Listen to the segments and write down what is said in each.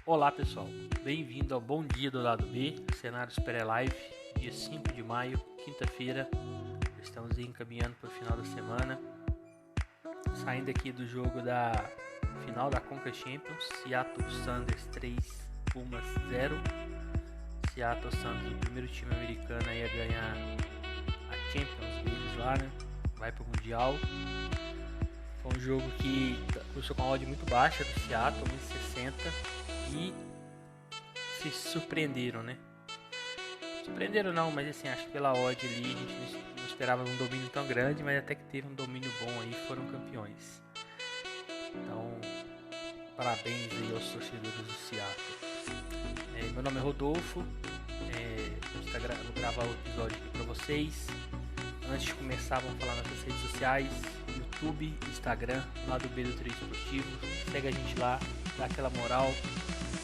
Olá pessoal, bem-vindo ao Bom Dia do Lado B, cenário Super Live, dia 5 de maio, quinta-feira. Estamos encaminhando para o final da semana, saindo aqui do jogo da final da Conca Champions, Seattle Sounders 3, Pumas 0. Seattle Sounders, o primeiro time americano aí a ganhar a Champions deles lá, né? Vai para o Mundial. Foi um jogo que começou com uma odd muito baixa do Seattle, 1,60, e se surpreenderam, né? Surpreenderam não, mas assim, acho que pela odd ali a gente não esperava um domínio tão grande, mas até que teve um domínio bom aí, foram campeões. Então, parabéns aí aos torcedores do Seattle. Meu nome é Rodolfo, vou gravar o episódio aqui pra vocês. Antes de começar, vamos falar nas nossas redes sociais, YouTube, Instagram, Lado B do Trade Esportivo. Segue a gente lá, dá aquela moral,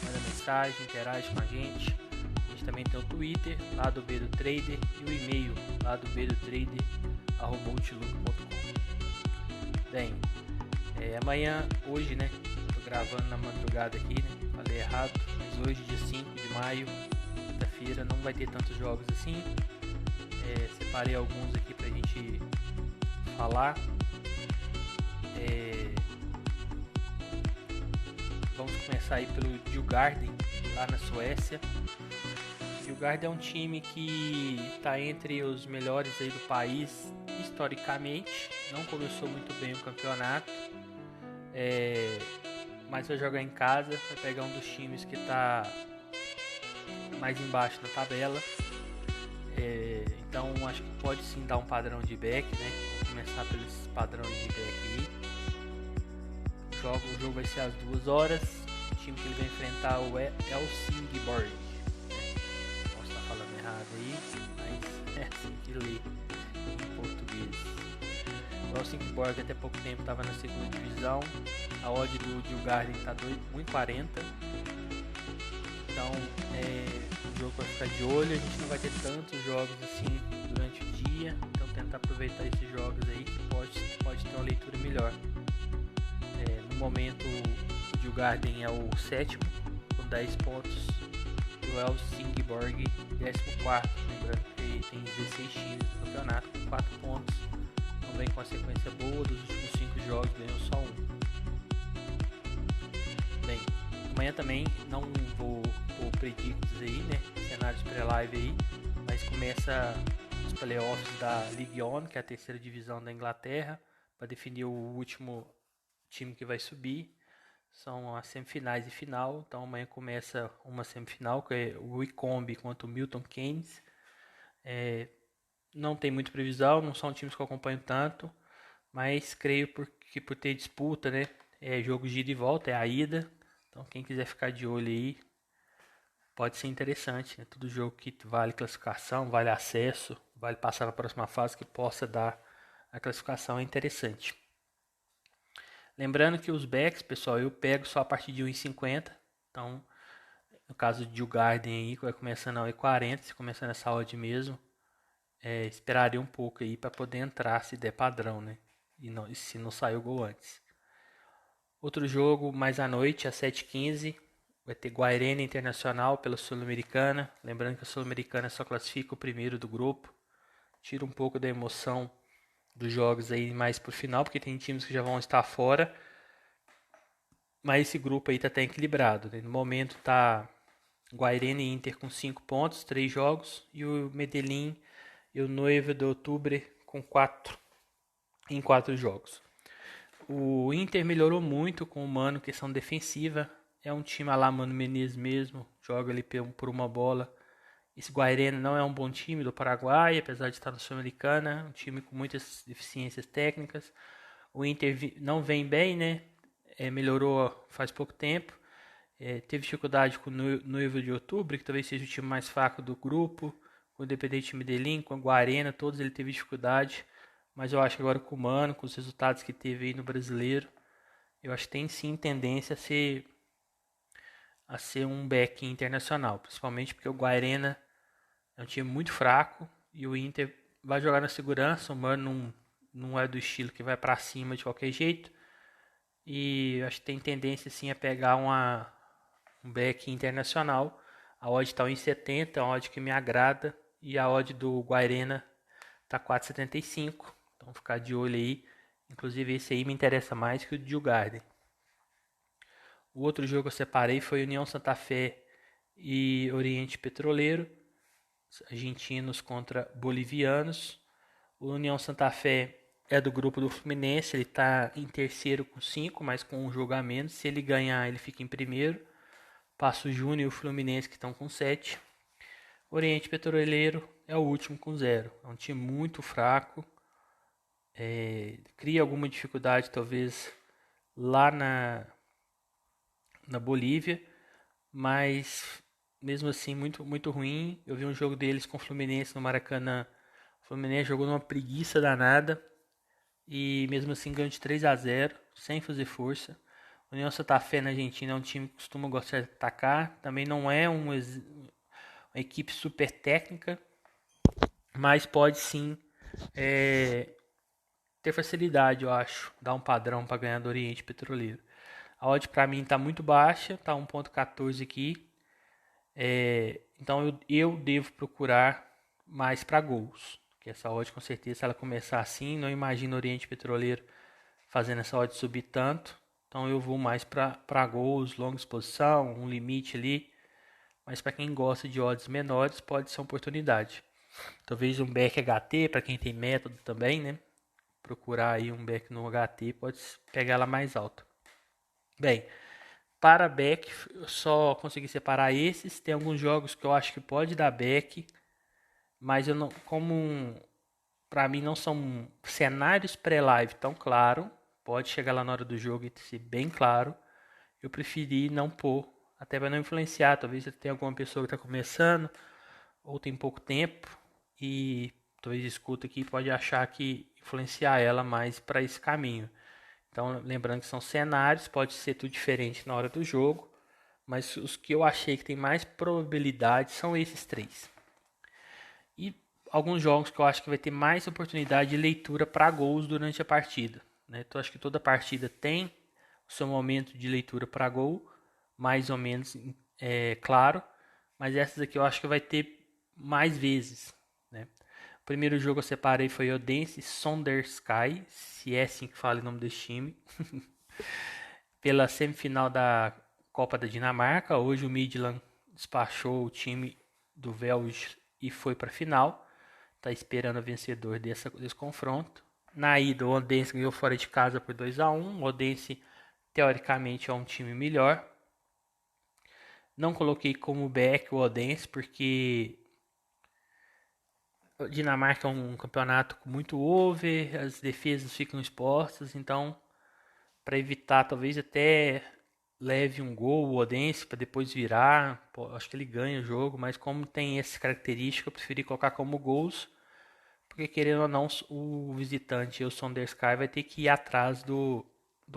manda mensagem, interage com a gente. A gente também tem o Twitter, Lado B do Trader, e o e-mail, ladobedotrader@outlook.com. Bem, hoje, né, tô gravando na madrugada aqui, né, falei errado, mas hoje, dia 5 de maio, quinta-feira, não vai ter tantos jogos assim. Separei alguns aqui pra gente falar. Vamos começar aí pelo Djurgården, lá na Suécia. O Djurgården é um time que está entre os melhores aí do país historicamente. Não começou muito bem o campeonato, mas vai jogar em casa, vai pegar um dos times que está mais embaixo na tabela. Então acho que pode sim dar um padrão de back, né? Vou começar pelos padrões de back aí. O jogo vai ser às 2 horas. O time que ele vai enfrentar é o Helsingborg. Posso estar falando errado aí, mas é assim que lê em português. O Helsingborg até pouco tempo estava na segunda divisão. A odd do Djurgården está 1,40. Então o jogo vai ficar de olho. A gente não vai ter tantos jogos assim durante o dia. Então tentar aproveitar esses jogos aí que pode ter uma leitura melhor. No momento o Djurgården é o sétimo com 10 pontos e o Helsingborg 14º, lembrando que tem 16 times no campeonato com 4 pontos, não vem com a sequência boa, dos últimos 5 jogos ganhou só um. Bem, amanhã também não vou pôr predicts aí, né, cenários pré-live aí, mas começa os playoffs da League One, que é a terceira divisão da Inglaterra, para definir o último time que vai subir. São as semifinais e final. Então amanhã começa uma semifinal, que é o Wycombe contra o Milton Keynes. Não tem muita previsão, não são times que eu acompanho tanto, mas creio que por ter disputa, né, jogo de ida e volta, é a ida. Então quem quiser ficar de olho aí, pode ser interessante, né? Todo jogo que vale classificação, vale acesso, vale passar para a próxima fase, que possa dar a classificação, é interessante. Lembrando que os backs, pessoal, eu pego só a partir de 1,50. Então, no caso de Djurgården aí, que vai começando a 1,40, se começar nessa odd mesmo, esperaria um pouco aí para poder entrar se der padrão, né? E se não sair o gol antes. Outro jogo mais à noite, às 7h15, vai ter Guarani Internacional pela Sul-Americana. Lembrando que a Sul-Americana só classifica o primeiro do grupo. Tira um pouco da emoção dos jogos aí mais pro final, porque tem times que já vão estar fora, mas esse grupo aí tá até equilibrado, né? No momento tá Guarani e Inter com 5 pontos, 3 jogos, e o Medellín e o 9 de outubro com 4 em 4 jogos. O Inter melhorou muito com o Mano, questão defensiva, é um time a lá Mano Menezes mesmo, joga ali por uma bola. Esse Guarani não é um bom time do Paraguai, apesar de estar na Sul-Americana, um time com muitas deficiências técnicas. O Inter não vem bem, né? Melhorou faz pouco tempo. Teve dificuldade com o 9 de outubro, que talvez seja o time mais fraco do grupo. Com o Independente Medellín, com o Guarani, todos ele teve dificuldade. Mas eu acho que agora com o Mano, com os resultados que teve aí no Brasileiro, eu acho que tem sim tendência a ser um back internacional. Principalmente porque o Guarani é um time muito fraco e o Inter vai jogar na segurança. O Mano não é do estilo que vai para cima de qualquer jeito. E acho que tem tendência sim a pegar um back internacional. A odd está 1,70, é uma odd que me agrada. E a odd do Guairena está 4,75. Então ficar de olho aí. Inclusive esse aí me interessa mais que o de Djurgården. O outro jogo que eu separei foi União Santa Fé e Oriente Petroleiro. Argentinos contra bolivianos. O União Santa Fé é do grupo do Fluminense, ele está em terceiro com 5, mas com um jogo a menos. Se ele ganhar, ele fica em primeiro. Passa o Júnior e o Fluminense que estão com 7. Oriente Petroleiro é o último com 0. É um time muito fraco. Cria alguma dificuldade, talvez, lá na Bolívia. Mas, mesmo assim, muito, muito ruim. Eu vi um jogo deles com o Fluminense no Maracanã. O Fluminense jogou numa preguiça danada. E mesmo assim ganhou de 3-0, sem fazer força. O União Santa Fé na Argentina é um time que costuma gostar de atacar. Também não é uma equipe super técnica, mas pode sim ter facilidade, eu acho. Dar um padrão para ganhar do Oriente Petroleiro. A odd para mim está muito baixa, está 1,14 aqui. Então eu devo procurar mais para gols. Que essa odd com certeza, se ela começar assim, não imagino o Oriente Petroleiro fazendo essa odd subir tanto. Então eu vou mais para gols, longa exposição, um limite ali. Mas para quem gosta de odds menores, pode ser uma oportunidade. Talvez um back HT, para quem tem método também, né? Procurar aí um back no HT, pode pegar ela mais alta. Bem, para back, eu só consegui separar esses. Tem alguns jogos que eu acho que pode dar back, mas eu não, como para mim não são cenários pré-live tão claro, pode chegar lá na hora do jogo e ser bem claro. Eu preferi não pôr, até para não influenciar. Talvez você tenha alguma pessoa que está começando ou tem pouco tempo e talvez escuta aqui pode achar que influenciar ela mais para esse caminho. Então, lembrando que são cenários, pode ser tudo diferente na hora do jogo, mas os que eu achei que tem mais probabilidade são esses três. E alguns jogos que eu acho que vai ter mais oportunidade de leitura para gols durante a partida. Né? Então, acho que toda partida tem o seu momento de leitura para gol, mais ou menos claro, mas essas aqui eu acho que vai ter mais vezes. Né? O primeiro jogo eu separei foi Odense Sondersky, se é assim que fala o nome desse time, pela semifinal da Copa da Dinamarca. Hoje o Midland despachou o time do Velge e foi para a final. Está esperando o vencedor desse confronto. Na ida, o Odense ganhou fora de casa por 2-1. O Odense, teoricamente, é um time melhor. Não coloquei como back o Odense, porque a Dinamarca é um campeonato com muito over, as defesas ficam expostas, então, para evitar, talvez até leve um gol o Odense para depois virar. Pô, acho que ele ganha o jogo, mas como tem essa característica, eu preferi colocar como gols. Porque querendo ou não, o visitante, o Sondersky, vai ter que ir atrás do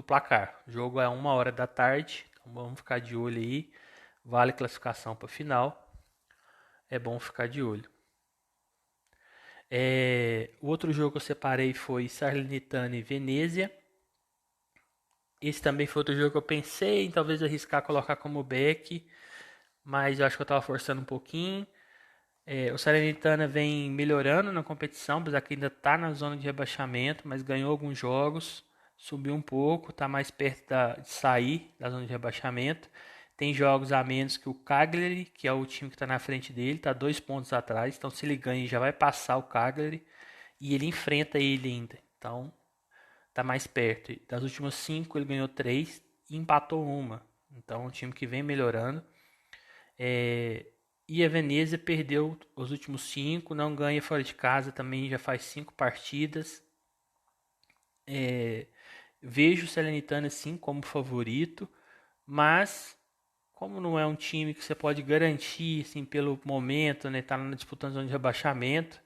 placar. O jogo é 1h da tarde, então vamos ficar de olho aí. Vale classificação para final. É bom ficar de olho. O outro jogo que eu separei foi Salernitana e Venezia. Esse também foi outro jogo que eu pensei em talvez arriscar colocar como back, mas eu acho que eu estava forçando um pouquinho. O Salernitana vem melhorando na competição, apesar que ainda está na zona de rebaixamento, mas ganhou alguns jogos, subiu um pouco, está mais perto de sair da zona de rebaixamento. Tem jogos a menos que o Cagliari, que é o time que está na frente dele, está 2 pontos atrás. Então, se ele ganha, já vai passar o Cagliari e ele enfrenta ele ainda. Então, está mais perto. Das últimas 5, ele ganhou 3 e empatou uma. Então, é um time que vem melhorando. E a Venezia perdeu os últimos 5, não ganha fora de casa também, já faz 5 partidas. Vejo o Salernitana sim como favorito, mas como não é um time que você pode garantir assim, pelo momento, né, tá disputando zona de rebaixamento,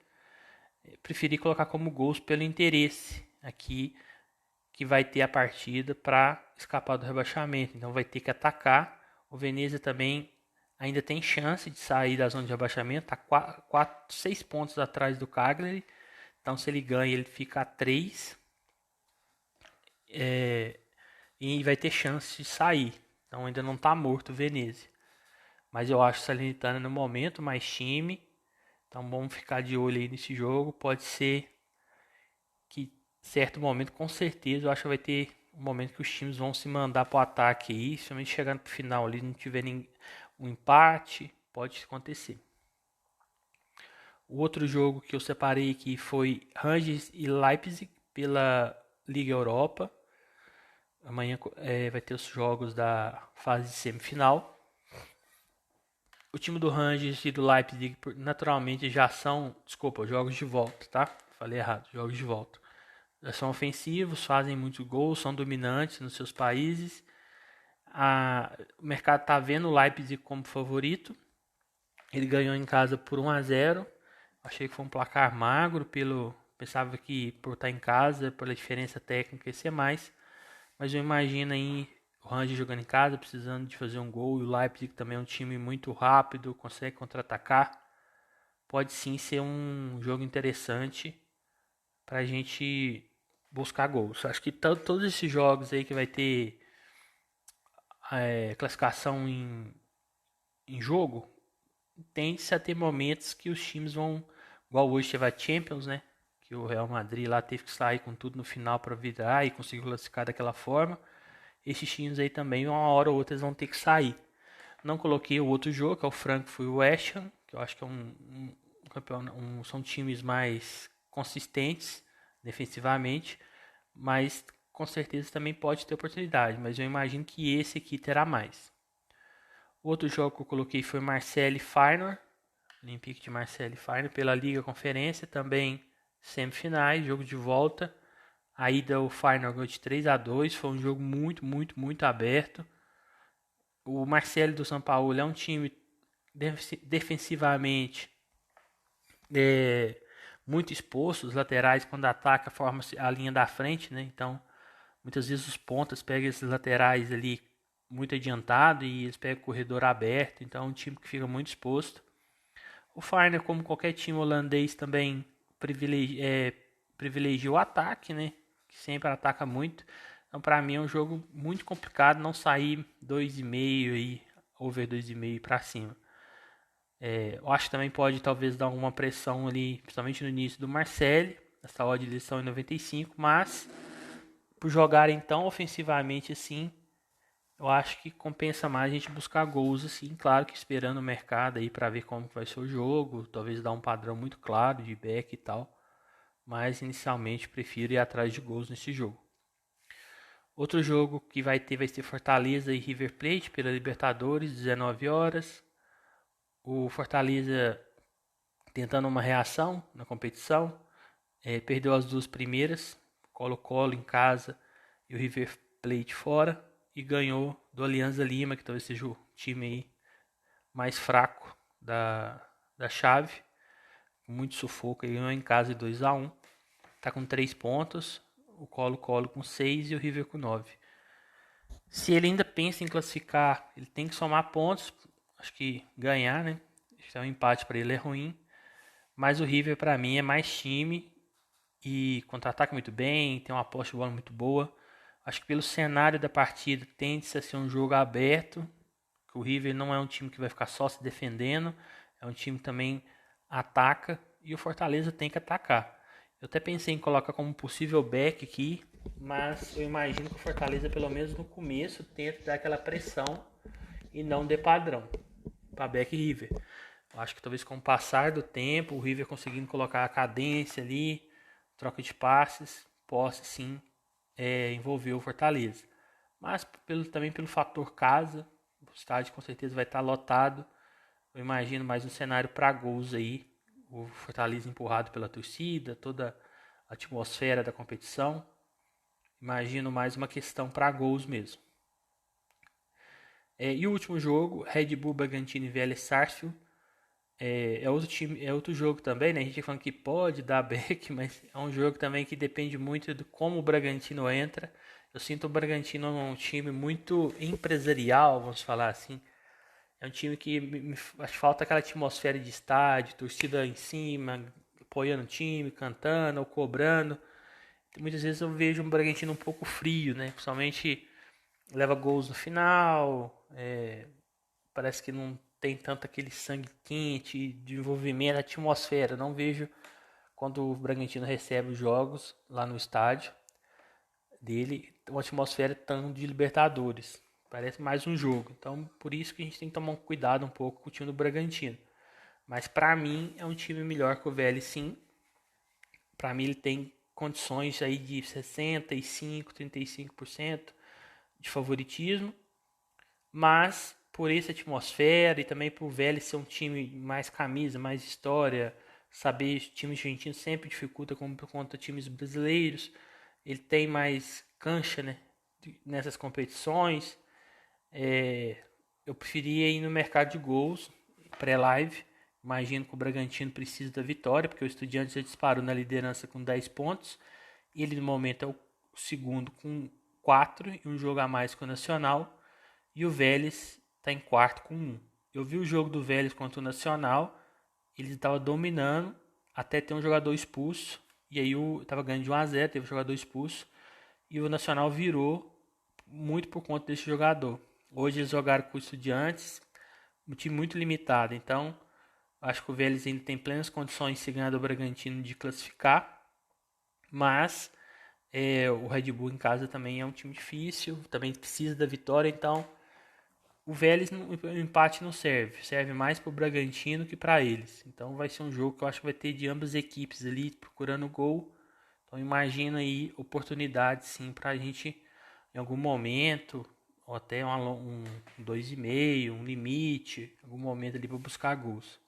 preferi colocar como gols pelo interesse aqui que vai ter a partida para escapar do rebaixamento. Então vai ter que atacar. O Venezia também ainda tem chance de sair da zona de rebaixamento, está 6 pontos atrás do Cagliari. Então se ele ganha, ele fica a 3 e vai ter chance de sair. Então ainda não está morto o Venezia. Mas eu acho Salernitana no momento mais time. Então vamos ficar de olho aí nesse jogo. Pode ser que certo momento, com certeza, eu acho que vai ter um momento que os times vão se mandar para o ataque aí. Somente chegando pro final ali, não tiver um empate, pode acontecer. O outro jogo que eu separei aqui foi Rangers e Leipzig pela Liga Europa. Amanhã vai ter os jogos da fase de semifinal. O time do Rangers e do Leipzig naturalmente já são, desculpa, jogos de volta, tá? Falei errado, jogos de volta. Já são ofensivos, fazem muitos gols, são dominantes nos seus países. O mercado está vendo o Leipzig como favorito. Ele ganhou em casa por 1-0. Achei que foi um placar magro, pensava que por estar em casa, pela diferença técnica, ia ser mais. Mas eu imagino aí o Rangers jogando em casa, precisando de fazer um gol. E o Leipzig também é um time muito rápido, consegue contra-atacar. Pode sim ser um jogo interessante para a gente buscar gols. Acho que todos esses jogos aí que vai ter classificação em jogo, tende-se a ter momentos que os times vão, igual hoje teve a Champions, né? Que o Real Madrid lá teve que sair com tudo no final para virar e conseguir classificar daquela forma. Esses times aí também, uma hora ou outra, eles vão ter que sair. Não coloquei o outro jogo, que é o Frankfurt e o West Ham, que eu acho que é um campeonato, são times mais consistentes defensivamente, mas com certeza também pode ter oportunidade, mas eu imagino que esse aqui terá mais. O outro jogo que eu coloquei foi Marseille e Feyenoord, Olympique de Marseille e Feyenoord pela Liga Conferência, também semifinais, jogo de volta. A ida o Feyenoord ganhou de 3-2, foi um jogo muito, muito, muito aberto. O Marseille do São Paulo é um time defensivamente muito exposto, os laterais quando ataca formam a linha da frente, né? Então muitas vezes os pontas pegam esses laterais ali muito adiantado e eles pegam o corredor aberto, então é um time que fica muito exposto. O Feyenoord, como qualquer time holandês, também privilegia o ataque, né? Que sempre ataca muito. Então, para mim, é um jogo muito complicado não sair 2,5 aí, over 2,5 para cima. Eu acho que também pode talvez dar uma pressão ali, principalmente no início do Marseille. Essa odd eles são em 95, mas por jogarem tão ofensivamente assim, eu acho que compensa mais a gente buscar gols assim, claro que esperando o mercado aí para ver como vai ser o jogo, talvez dar um padrão muito claro de back e tal, mas inicialmente prefiro ir atrás de gols nesse jogo. Outro jogo que vai ser Fortaleza e River Plate pela Libertadores, 19 horas. O Fortaleza tentando uma reação na competição, perdeu as duas primeiras, Colo-Colo em casa e o River Plate fora, e ganhou do Alianza Lima, que talvez seja o time aí mais fraco da chave, com muito sufoco, ele ganhou em casa de 2-1, tá com 3 pontos, o Colo-Colo com 6 e o River com 9. Se ele ainda pensa em classificar, ele tem que somar pontos, acho que ganhar, né? Então um empate para ele é ruim, mas o River para mim é mais time e contra-ataca muito bem, tem uma posse de bola muito boa. Acho que pelo cenário da partida tende-se a ser um jogo aberto, que o River não é um time que vai ficar só se defendendo, é um time que também ataca e o Fortaleza tem que atacar. Eu até pensei em colocar como possível back aqui, mas eu imagino que o Fortaleza, pelo menos no começo, tenta dar aquela pressão e não dê padrão para back River. Eu acho que talvez com o passar do tempo, o River conseguindo colocar a cadência ali, troca de passes, possa sim envolver o Fortaleza. Mas também pelo fator casa, o estádio com certeza vai estar lotado. Eu imagino mais um cenário para gols aí. O Fortaleza empurrado pela torcida, toda a atmosfera da competição. Imagino mais uma questão para gols mesmo. E o último jogo, Red Bull Bragantino e Vélez Sarsfield. Outro time, é outro jogo também, né? A gente falando que pode dar back, mas é um jogo também que depende muito de como o Bragantino entra. Eu sinto o Bragantino um time muito empresarial, vamos falar assim. É um time que acho que falta aquela atmosfera de estádio, torcida em cima, apoiando o time, cantando ou cobrando. Muitas vezes eu vejo um Bragantino um pouco frio, né? Principalmente leva gols no final, parece que não tem tanto aquele sangue quente, de envolvimento, atmosfera. Não vejo quando o Bragantino recebe os jogos lá no estádio dele, uma atmosfera tão de Libertadores. Parece mais um jogo. Então, por isso que a gente tem que tomar um cuidado um pouco com o time do Bragantino. Mas para mim é um time melhor que o Vélez, sim. Para mim ele tem condições aí de 65, 35% de favoritismo, mas por essa atmosfera e também por o Vélez ser um time mais camisa, mais história, saber times argentinos sempre dificulta contra times brasileiros. Ele tem mais cancha, né, nessas competições. Eu preferia ir no mercado de gols pré-live. Imagino que o Bragantino precisa da vitória, porque o Estudiantes já disparou na liderança com 10 pontos. Ele no momento é o segundo com 4 e um jogo a mais que o Nacional. E o Vélez está em quarto com 1. Eu vi o jogo do Vélez contra o Nacional. Ele estava dominando até ter um jogador expulso. E aí estava ganhando de 1-0, teve um jogador expulso. E o Nacional virou muito por conta desse jogador. Hoje eles jogaram com o Estudiantes, um time muito limitado. Então, acho que o Vélez ainda tem plenas condições, se ganhar do Bragantino, de classificar. Mas o Red Bull em casa também é um time difícil, também precisa da vitória. Então, o Vélez, o empate não serve. Serve mais para o Bragantino que para eles. Então, vai ser um jogo que eu acho que vai ter de ambas as equipes ali procurando gol. Então, imagina aí oportunidades sim para a gente, em algum momento, ou até um 2,5, um limite, algum momento ali para buscar gols.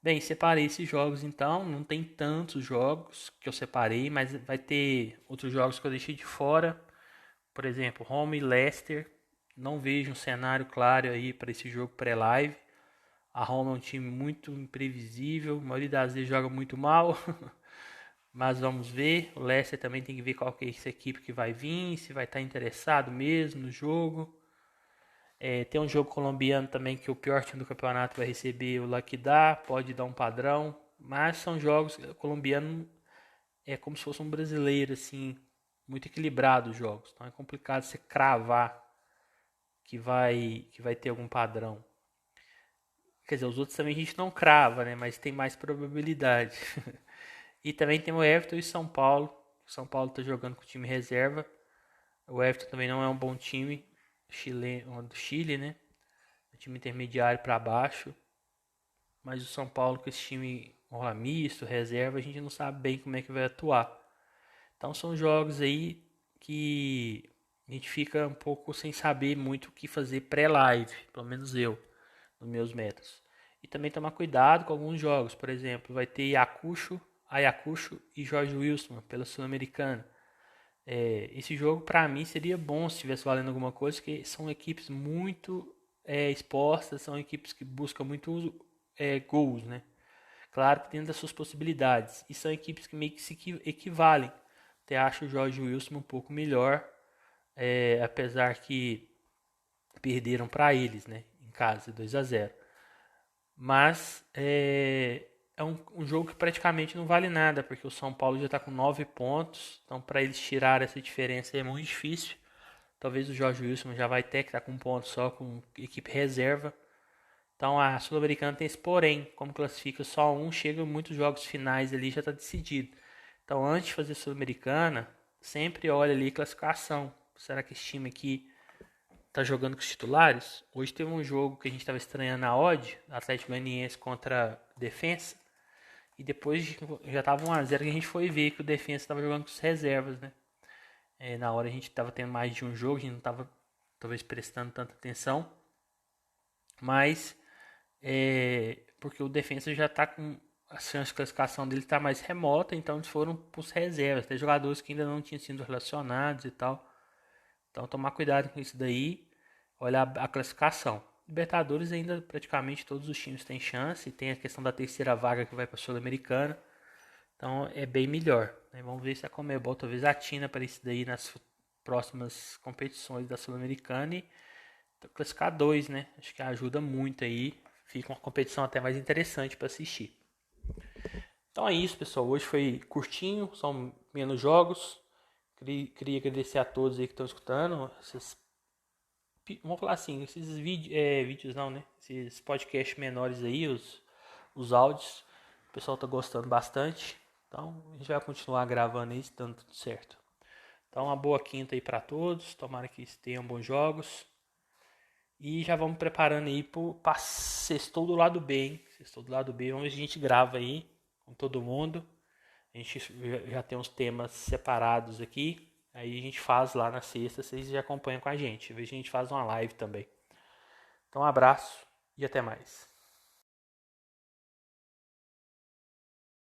Bem, separei esses jogos então, não tem tantos jogos que eu separei, mas vai ter outros jogos que eu deixei de fora. Por exemplo, Roma e Leicester. Não vejo um cenário claro aí para esse jogo pré-live. A Roma é um time muito imprevisível, a maioria das vezes joga muito mal, mas vamos ver. O Leicester também tem que ver qual que é essa equipe que vai vir, se vai estar interessado mesmo no jogo. Tem um jogo colombiano também que o pior time do campeonato vai receber o Laquidá, pode dar um padrão, mas são jogos colombianos, é como se fosse um brasileiro, assim, muito equilibrado os jogos. Então é complicado você cravar que vai ter algum padrão. Quer dizer, os outros também a gente não crava, né? Mas tem mais probabilidade. E também tem o Everton e São Paulo. O São Paulo está jogando com o time reserva. O Everton também não é um bom time do Chile, né? É um time intermediário para baixo. Mas o São Paulo com esse time misto, reserva, a gente não sabe bem como é que vai atuar. Então são jogos aí que a gente fica um pouco sem saber muito o que fazer pré-live, pelo menos eu, nos meus métodos. E também tomar cuidado com alguns jogos, por exemplo, vai ter Ayacucho e Jorge Wilson pela Sul-Americana. Esse jogo para mim seria bom se estivesse valendo alguma coisa, porque são equipes muito expostas, são equipes que buscam muito gols, né? Claro que dentro das suas possibilidades. E são equipes que meio que se equivalem. Até acho o Jorge Wilson um pouco melhor, apesar que perderam para eles, né? Em casa, 2-0. Mas é um jogo que praticamente não vale nada, porque o São Paulo já está com 9 pontos. Então, para eles tirar essa diferença é muito difícil. Talvez o Jorge Wilson já vai ter que estar com um ponto só, com equipe reserva. Então a Sul-Americana tem esse porém, como classifica só um, chega em muitos jogos finais ali já está decidido. Então antes de fazer Sul-Americana, sempre olha ali classificação. Será que esse time aqui está jogando com os titulares? Hoje teve um jogo que a gente estava estranhando a odd, Atlético Goianiense contra Defensa, e depois já estava 1-0 que a gente foi ver que o Defensa estava jogando com as reservas, né? Na hora a gente estava tendo mais de um jogo, a gente não estava talvez prestando tanta atenção, mas porque o defensa já está com a chance de classificação dele está mais remota, então eles foram para os reservas, tem jogadores que ainda não tinham sido relacionados e tal. Então tomar cuidado com isso daí, olhar a classificação. Libertadores ainda praticamente todos os times têm chance, tem a questão da terceira vaga que vai para a Sul-Americana, então é bem melhor. Né? Vamos ver se a Conmebol talvez atina para isso daí nas próximas competições da Sul-Americana e classificar dois, né? Acho que ajuda muito aí. Fica uma competição até mais interessante para assistir. Então é isso, pessoal. Hoje foi curtinho, são menos jogos. Queria agradecer a todos aí que estão escutando essas vamos falar assim, esses vídeos não, né? Esses podcasts menores aí, os áudios, o pessoal tá gostando bastante. Então a gente vai continuar gravando isso, dando tudo certo. Então uma boa quinta aí pra todos, tomara que tenham bons jogos. E já vamos preparando aí pra sextou do lado B, hein? Sextou do lado B, vamos ver se a gente grava aí com todo mundo. A gente já tem uns temas separados aqui. Aí a gente faz lá na sexta, vocês já acompanham com a gente. Às vezes a gente faz uma live também. Então um abraço e até mais.